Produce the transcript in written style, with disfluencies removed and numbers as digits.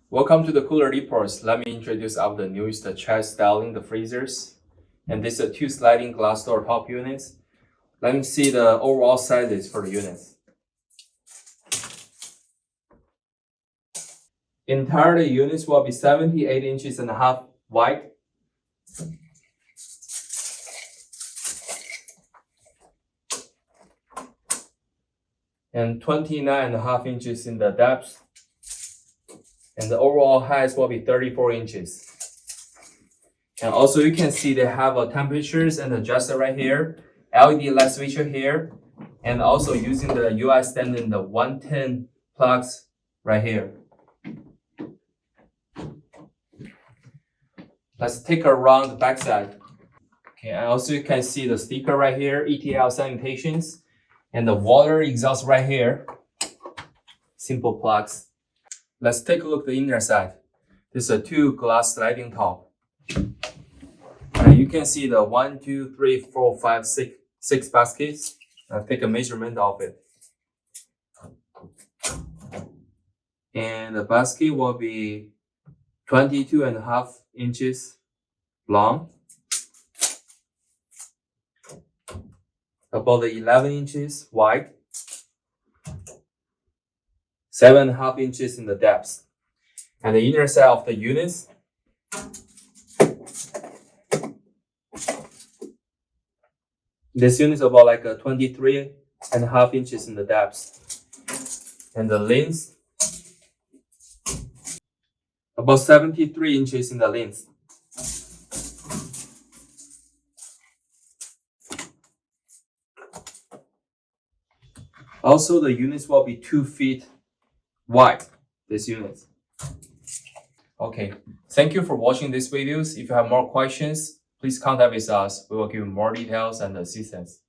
Welcome to the cooler reports. Let me introduce our the newest chest styling the freezers. And this is two sliding glass door top units. Let me see the overall sizes for the units. Entire units will be 78 inches and a half wide. And 29 and a half inches in the depth. And the overall height will be 34 inches. And also you can see they have a temperatures and adjuster right here, LED light switcher here, and also using the US standard the 110 plugs right here. Let's take a round the back side. Okay, and also you can see the sticker right here, ETL sanitations, and the water exhaust right here. Simple plugs. Let's take a look at the inner side. This is a two glass sliding top. And you can see the 1, 2, 3, 4, 5, 6 baskets. I'll take a measurement of it. And the basket will be 22 and a half inches long. About 11 inches wide. 7.5 inches in the depth. And the inner side of the units. This unit is about like 23.5 inches in the depth. And the length, about 73 inches in the length. Also, the units will be 2 feet wide, this unit. Okay, thank you for watching these videos. If you have more questions, please contact with us. We will give you more details and assistance.